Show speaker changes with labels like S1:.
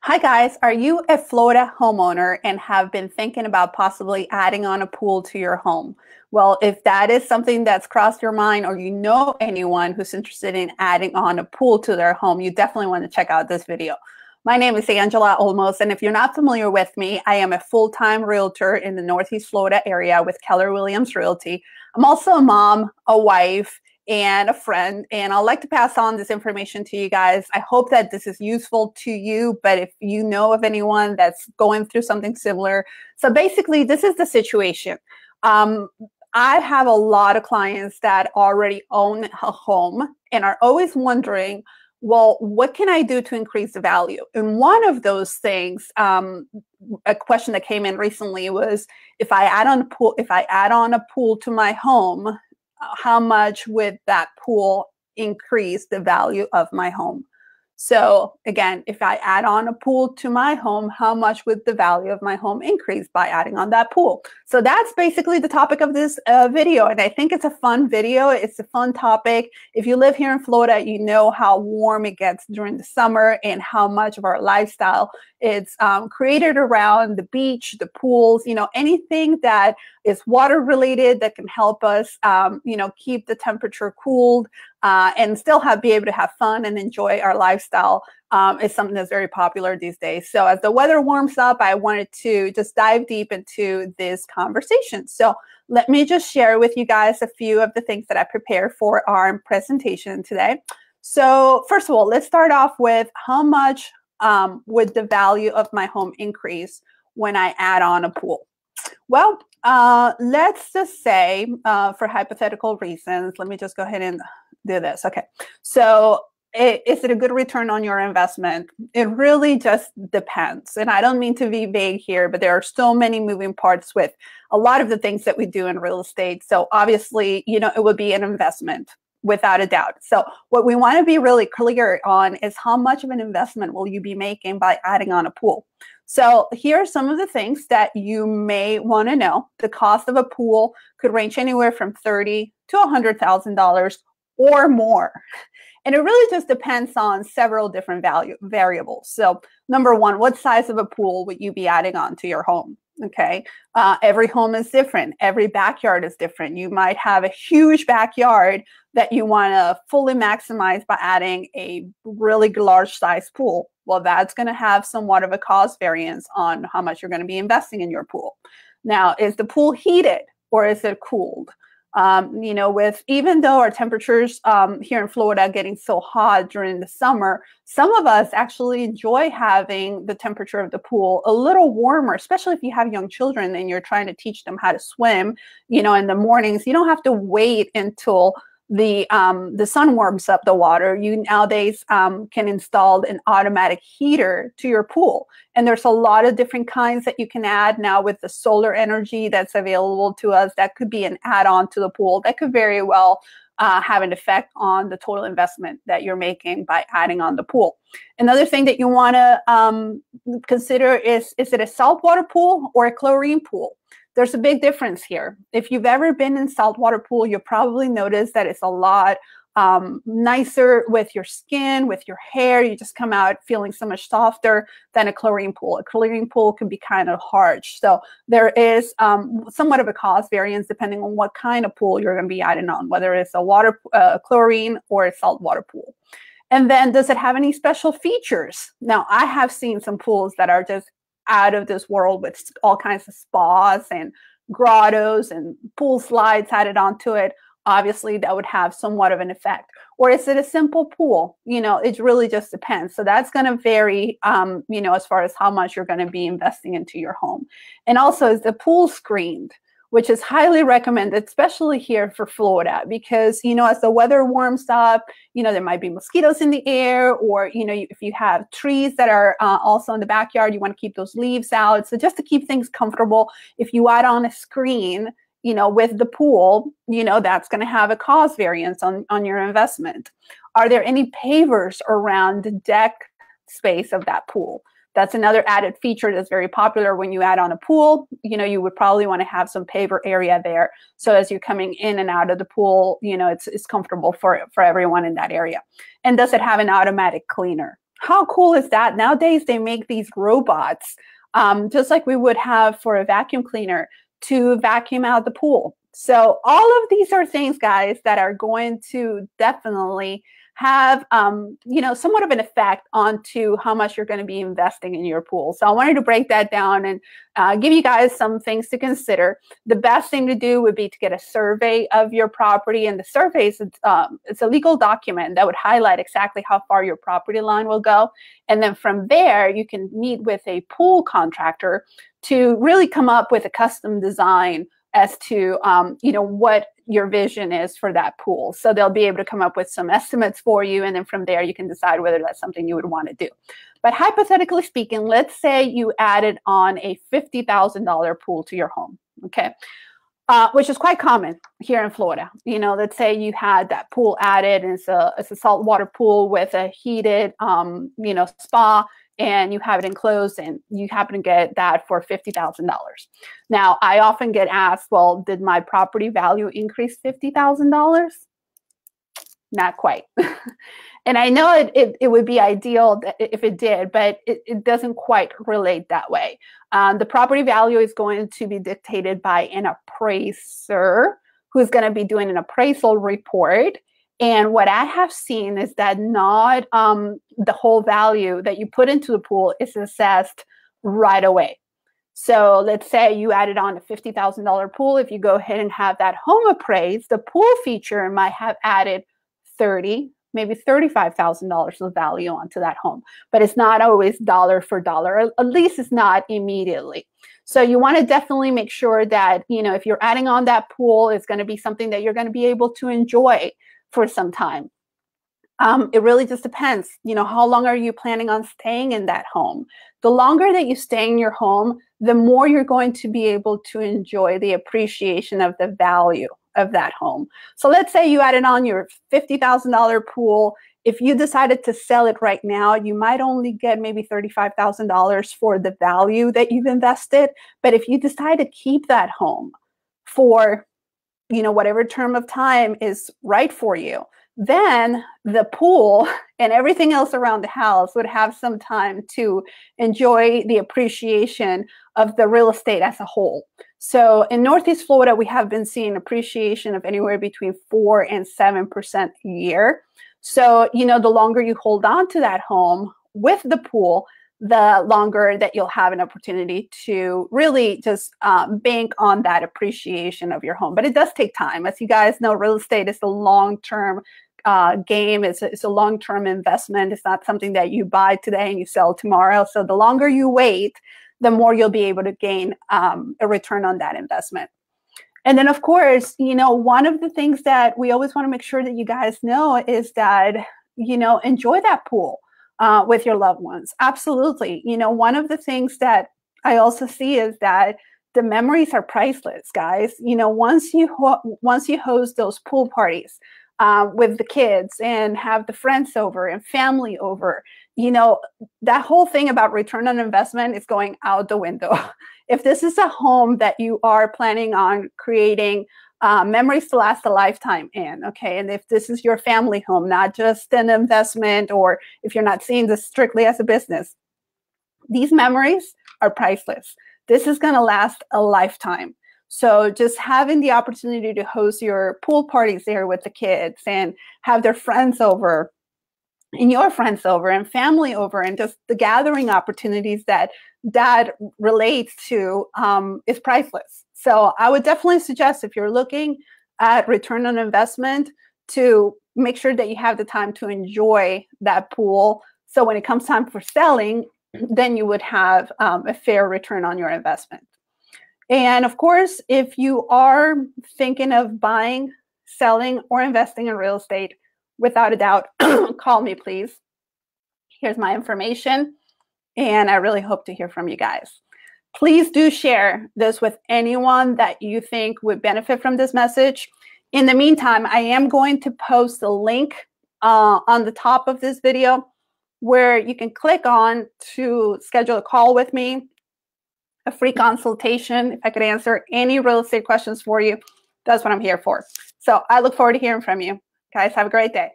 S1: Hi guys, are you a Florida homeowner and have been thinking about possibly adding on a pool to your home? Well, if that is something that's crossed your mind or you know anyone who's interested in adding on a pool to their home, you definitely want to check out this video. My name is Angela Olmos, and if you're not familiar with me, I am a full-time realtor in the Northeast Florida area with Keller Williams Realty. I'm also a mom, a wife, and a friend, and I'd like to pass on this information to you guys. I hope that this is useful to you, but if you know of anyone that's going through something similar. So basically, this is the situation. Um, I have a lot of clients that already own a home and are always wondering, well, what can I do to increase the value? And one of those things, a question that came in recently was, if I add on a pool to my home, how much would that pool increase the value of my home? So again, if I add on a pool to my home, how much would the value of my home increase by adding on that pool? So that's basically the topic of this video. And I think it's a fun video. It's a fun topic. If you live here in Florida, you know how warm it gets during the summer and how much of our lifestyle is created around the beach, the pools, anything that is water related that can help us, keep the temperature cooled and still be able to have fun and enjoy our lifestyle is something that's very popular these days. So as the weather warms up, I wanted to just dive deep into this conversation. So let me just share with you guys a few of the things that I prepared for our presentation today. So first of all, let's start off with how much would the value of my home increase when I add on a pool? Well, let's just say for hypothetical reasons, let me just go ahead and do this. Okay. So is it a good return on your investment? It really just depends. And I don't mean to be vague here, but there are so many moving parts with a lot of the things that we do in real estate. So obviously, it would be an investment without a doubt. So what we want to be really clear on is how much of an investment will you be making by adding on a pool? So here are some of the things that you may want to know. The cost of a pool could range anywhere from $30,000 to $100,000 or more. And it really just depends on several different variables. So number one, what size of a pool would you be adding on to your home? Okay. Every home is different. Every backyard is different. You might have a huge backyard that you want to fully maximize by adding a really large size pool. Well, that's going to have somewhat of a cost variance on how much you're going to be investing in your pool. Now, is the pool heated or is it cooled? Even though our temperatures here in Florida are getting so hot during the summer, some of us actually enjoy having the temperature of the pool a little warmer, especially if you have young children and you're trying to teach them how to swim, in the mornings. You don't have to wait until the sun warms up the water. You nowadays can install an automatic heater to your pool. And there's a lot of different kinds that you can add now with the solar energy that's available to us. That could be an add-on to the pool. That could very well have an effect on the total investment that you're making by adding on the pool. Another thing that you want to consider is it a saltwater pool or a chlorine pool? There's a big difference here. If you've ever been in saltwater pool, you'll probably notice that it's a lot nicer with your skin, with your hair. You just come out feeling so much softer than a chlorine pool. A chlorine pool can be kind of harsh. So there is somewhat of a cost variance depending on what kind of pool you're going to be adding on, whether it's a chlorine or a saltwater pool. And then does it have any special features? Now, I have seen some pools that are just out of this world with all kinds of spas and grottos and pool slides added onto it. Obviously, that would have somewhat of an effect. Or is it a simple pool? It really just depends. So that's going to vary, as far as how much you're going to be investing into your home. And also, is the pool screened? Which is highly recommended, especially here for Florida, because, as the weather warms up, there might be mosquitoes in the air, or, if you have trees that are also in the backyard, you want to keep those leaves out. So just to keep things comfortable, if you add on a screen, with the pool, that's going to have a cost variance on your investment. Are there any pavers around the deck space of that pool? That's another added feature that's very popular when you add on a pool. You would probably want to have some paver area there. So as you're coming in and out of the pool, it's comfortable for everyone in that area. And does it have an automatic cleaner? How cool is that? Nowadays, they make these robots, just like we would have for a vacuum cleaner to vacuum out the pool. So all of these are things, guys, that are going to definitely have, somewhat of an effect onto how much you're going to be investing in your pool. So I wanted to break that down and give you guys some things to consider. The best thing to do would be to get a survey of your property, and the survey is it's a legal document that would highlight exactly how far your property line will go. And then from there, you can meet with a pool contractor to really come up with a custom design as to what your vision is for that pool. So they'll be able to come up with some estimates for you, and then from there you can decide whether that's something you would want to do. But hypothetically speaking, let's say you added on a $50,000 pool to your home, okay? Which is quite common here in Florida. Let's say you had that pool added, and it's a saltwater pool with a heated, spa, and you have it enclosed, and you happen to get that for $50,000. Now, I often get asked, well, did my property value increase $50,000? Not quite. And I know it would be ideal if it did, but it doesn't quite relate that way. The property value is going to be dictated by an appraiser who's going to be doing an appraisal report. And what I have seen is that not the whole value that you put into the pool is assessed right away. So let's say you added on a $50,000 pool. If you go ahead and have that home appraised, the pool feature might have added maybe $35,000 of value onto that home. But it's not always dollar for dollar, at least it's not immediately. So you want to definitely make sure that, if you're adding on that pool, it's going to be something that you're going to be able to enjoy for some time. It really just depends. How long are you planning on staying in that home? The longer that you stay in your home, the more you're going to be able to enjoy the appreciation of the value of that home. So let's say you added on your $50,000 pool. If you decided to sell it right now, you might only get maybe $35,000 for the value that you've invested. But if you decide to keep that home for whatever term of time is right for you, then the pool and everything else around the house would have some time to enjoy the appreciation of the real estate as a whole. So in Northeast Florida, we have been seeing appreciation of anywhere between 4 and 7% a year. So, the longer you hold on to that home with the pool, the longer that you'll have an opportunity to really just bank on that appreciation of your home. But it does take time. As you guys know, real estate is a long-term game. It's a long-term investment. It's not something that you buy today and you sell tomorrow. So the longer you wait, the more you'll be able to gain a return on that investment. And then, of course, one of the things that we always want to make sure that you guys know is that, enjoy that pool with your loved ones. Absolutely. One of the things that I also see is that the memories are priceless, guys. Once you host those pool parties with the kids and have the friends over and family over, that whole thing about return on investment is going out the window. If this is a home that you are planning on creating memories to last a lifetime in, okay, and if this is your family home, not just an investment, or if you're not seeing this strictly as a business, these memories are priceless. This is going to last a lifetime. So just having the opportunity to host your pool parties there with the kids and have their friends over and your friends over and family over, and just the gathering opportunities that relates to is priceless. So I would definitely suggest, if you're looking at return on investment, to make sure that you have the time to enjoy that pool. So when it comes time for selling, then you would have a fair return on your investment. And of course, if you are thinking of buying, selling, or investing in real estate, without a doubt, call me, please. Here's my information, and I really hope to hear from you guys. Please do share this with anyone that you think would benefit from this message. In the meantime, I am going to post a link on the top of this video where you can click on to schedule a call with me, a free consultation. If I could answer any real estate questions for you, that's what I'm here for. So I look forward to hearing from you. Guys, have a great day.